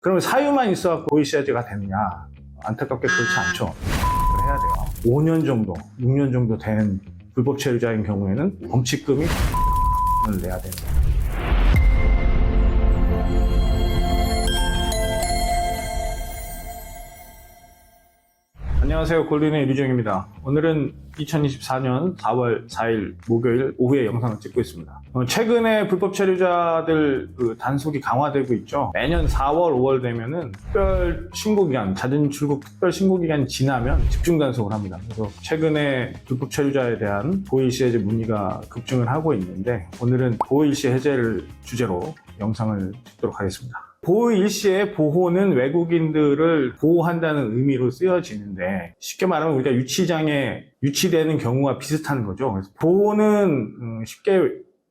그러면 사유만 있어서 고의시해제가 되느냐? 안타깝게 그렇지 않죠. 해야 돼요. 5년 정도, 6년 정도 된 불법 체류자인 경우에는 범칙금이 내야 됩니다. 안녕하세요. 골든의 류정입니다. 오늘은 2024년 4월 4일 목요일 오후에 영상을 찍고 있습니다. 최근에 불법 체류자들 단속이 강화되고 있죠. 매년 4월, 5월 되면은 특별 신고기간, 잦은 출국 특별 신고기간이 지나면 집중 단속을 합니다. 그래서 최근에 불법 체류자에 대한 보호일시 해제 문의가 급증을 하고 있는데 오늘은 보호일시 해제를 주제로 영상을 찍도록 하겠습니다. 보호일시의 보호는 외국인들을 보호한다는 의미로 쓰여지는데 쉽게 말하면 우리가 유치장에 유치되는 경우와 비슷한 거죠. 그래서 보호는 쉽게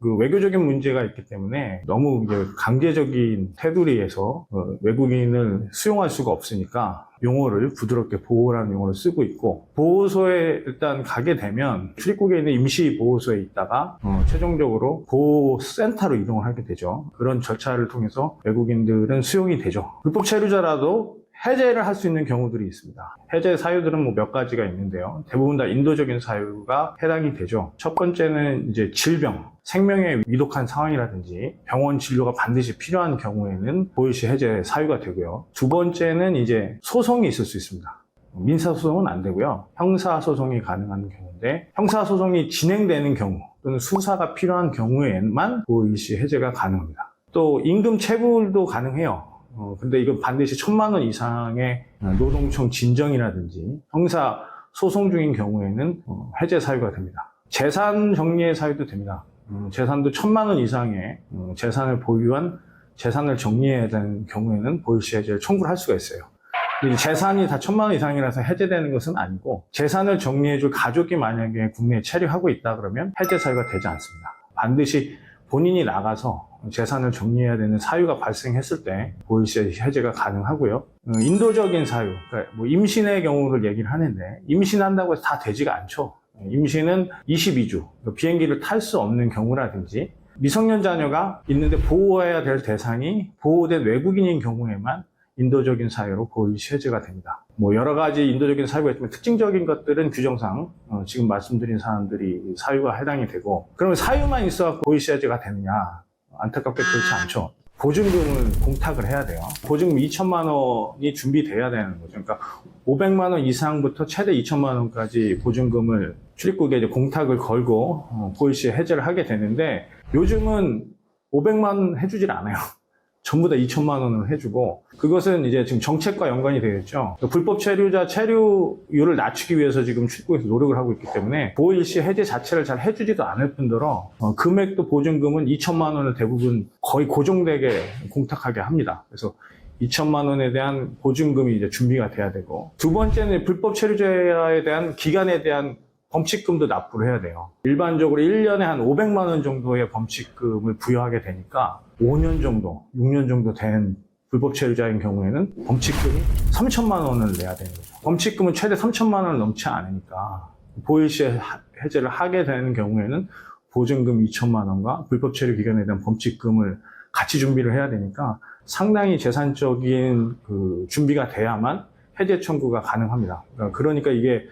외교적인 문제가 있기 때문에 너무 강제적인 테두리에서 외국인을 수용할 수가 없으니까 용어를 부드럽게 보호라는 용어를 쓰고 있고, 보호소에 일단 가게 되면 출입국에 있는 임시 보호소에 있다가 최종적으로 보호센터로 이동을 하게 되죠. 그런 절차를 통해서 외국인들은 수용이 되죠. 불법 체류자라도 해제를 할 수 있는 경우들이 있습니다. 해제 사유들은 몇 가지가 있는데요. 대부분 다 인도적인 사유가 해당이 되죠. 첫 번째는 이제 질병, 생명에 위독한 상황이라든지 병원 진료가 반드시 필요한 경우에는 보호일시 해제 사유가 되고요. 두 번째는 이제 소송이 있을 수 있습니다. 민사소송은 안 되고요. 형사소송이 가능한 경우인데, 형사소송이 진행되는 경우 또는 수사가 필요한 경우에만 보호일시 해제가 가능합니다. 또 임금 체불도 가능해요. 근데 이건 반드시 1,000만 원 이상의 노동청 진정이라든지 형사 소송 중인 경우에는 해제 사유가 됩니다. 재산 정리의 사유도 됩니다. 재산도 1,000만 원 이상의 재산을 보유한 재산을 정리해야 되는 경우에는 보호일시 해제를 청구를 할 수가 있어요. 재산이 다 1,000만 원 이상이라서 해제되는 것은 아니고, 재산을 정리해줄 가족이 만약에 국내에 체류하고 있다 그러면 해제 사유가 되지 않습니다. 반드시 본인이 나가서 재산을 정리해야 되는 사유가 발생했을 때 보호일시 해제가 가능하고요. 인도적인 사유, 그러니까 임신의 경우를 얘기를 하는데, 임신한다고 해서 다 되지가 않죠. 임신은 22주, 비행기를 탈 수 없는 경우라든지, 미성년 자녀가 있는데 보호해야 될 대상이 보호된 외국인인 경우에만 인도적인 사유로 보호일시 해제가 됩니다. 여러 가지 인도적인 사유가 있지만 특징적인 것들은 규정상 지금 말씀드린 사안들이 사유가 해당이 되고, 그러면 사유만 있어서 보호일시 해제가 되느냐? 안타깝게 그렇지 않죠. 보증금을 공탁을 해야 돼요. 보증금 2,000만 원이 준비돼야 되는 거죠. 그러니까 500만 원 이상부터 최대 2,000만 원까지 보증금을 출입국에 이제 공탁을 걸고 보호일시 해제를 하게 되는데, 요즘은 500만 원 해주질 않아요. 전부 다 2,000만 원을 해주고, 그것은 이제 지금 정책과 연관이 되겠죠. 불법 체류자 체류율을 낮추기 위해서 지금 출입국에서 노력을 하고 있기 때문에 보호일시 해제 자체를 잘 해주지도 않을 뿐더러 금액도 보증금은 2,000만 원을 대부분 거의 고정되게 공탁하게 합니다. 그래서 2,000만 원에 대한 보증금이 이제 준비가 돼야 되고, 두 번째는 불법 체류자에 대한 기간에 대한 범칙금도 납부를 해야 돼요. 일반적으로 1년에 한 500만 원 정도의 범칙금을 부여하게 되니까 5년 정도, 6년 정도 된 불법 체류자인 경우에는 범칙금이 3,000만 원을 내야 되는 거죠. 범칙금은 최대 3,000만 원을 넘지 않으니까 보호일시 해제를 하게 되는 경우에는 보증금 2,000만 원과 불법 체류 기간에 대한 범칙금을 같이 준비를 해야 되니까 상당히 재산적인 준비가 돼야만 해제 청구가 가능합니다. 그러니까 이게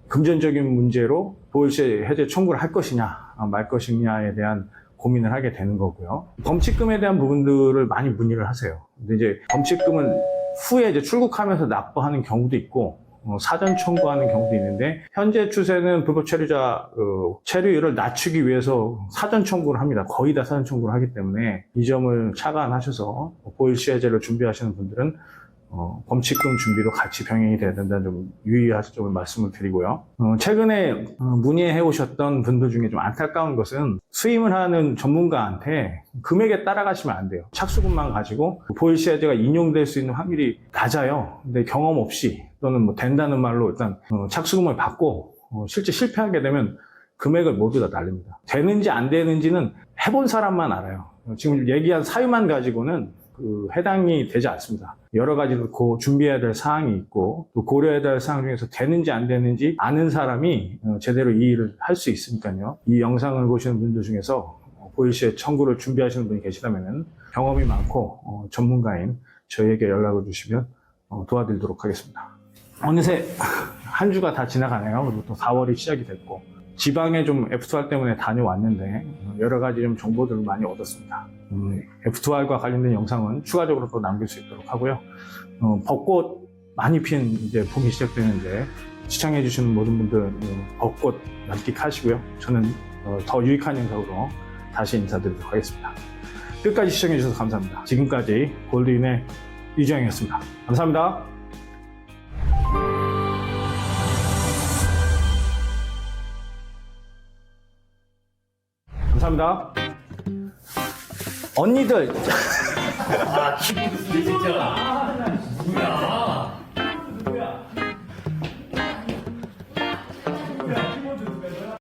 금전적인 문제로 보호일시 해제 청구를 할 것이냐 말 것이냐에 대한 고민을 하게 되는 거고요. 범칙금에 대한 부분들을 많이 문의를 하세요. 근데 이제 범칙금을 후에 이제 출국하면서 납부하는 경우도 있고, 사전 청구하는 경우도 있는데, 현재 추세는 불법 체류자 체류율을 낮추기 위해서 사전 청구를 합니다. 거의 다 사전 청구를 하기 때문에 이 점을 차관하셔서 보호일시 해제를 준비하시는 분들은 범칙금 준비도 같이 병행이 돼야 된다는 점 유의하실 점을 말씀을 드리고요. 최근에 문의해 오셨던 분들 중에 좀 안타까운 것은, 수임을 하는 전문가한테 금액에 따라가시면 안 돼요. 착수금만 가지고 보호일시 해제가 인용될 수 있는 확률이 낮아요. 근데 경험 없이 또는 된다는 말로 일단 착수금을 받고 실제 실패하게 되면 금액을 모두 다 날립니다. 되는지 안 되는지는 해본 사람만 알아요. 지금 얘기한 사유만 가지고는 해당이 되지 않습니다. 여러 가지 준비해야 될 사항이 있고, 또 고려해야 될 사항 중에서 되는지 안 되는지 아는 사람이 제대로 이 일을 할 수 있으니까요. 이 영상을 보시는 분들 중에서 보호일시 청구를 준비하시는 분이 계시다면 경험이 많고 전문가인 저희에게 연락을 주시면 도와드리도록 하겠습니다. 어느새 한 주가 다 지나가네요. 그리고 또 4월이 시작이 됐고 지방에 좀 F2R 때문에 다녀왔는데 여러 가지 좀 정보들을 많이 얻었습니다. F2R과 관련된 영상은 추가적으로 또 남길 수 있도록 하고요. 벚꽃 많이 핀 이제 봄이 시작되는데 시청해주시는 모든 분들 벚꽃 만끽하시고요. 저는 더 유익한 영상으로 다시 인사드리도록 하겠습니다. 끝까지 시청해주셔서 감사합니다. 지금까지 골드인의 이주영이었습니다. 감사합니다. 감사합니다. 언니들. 아, 기분 진짜. 뭐야?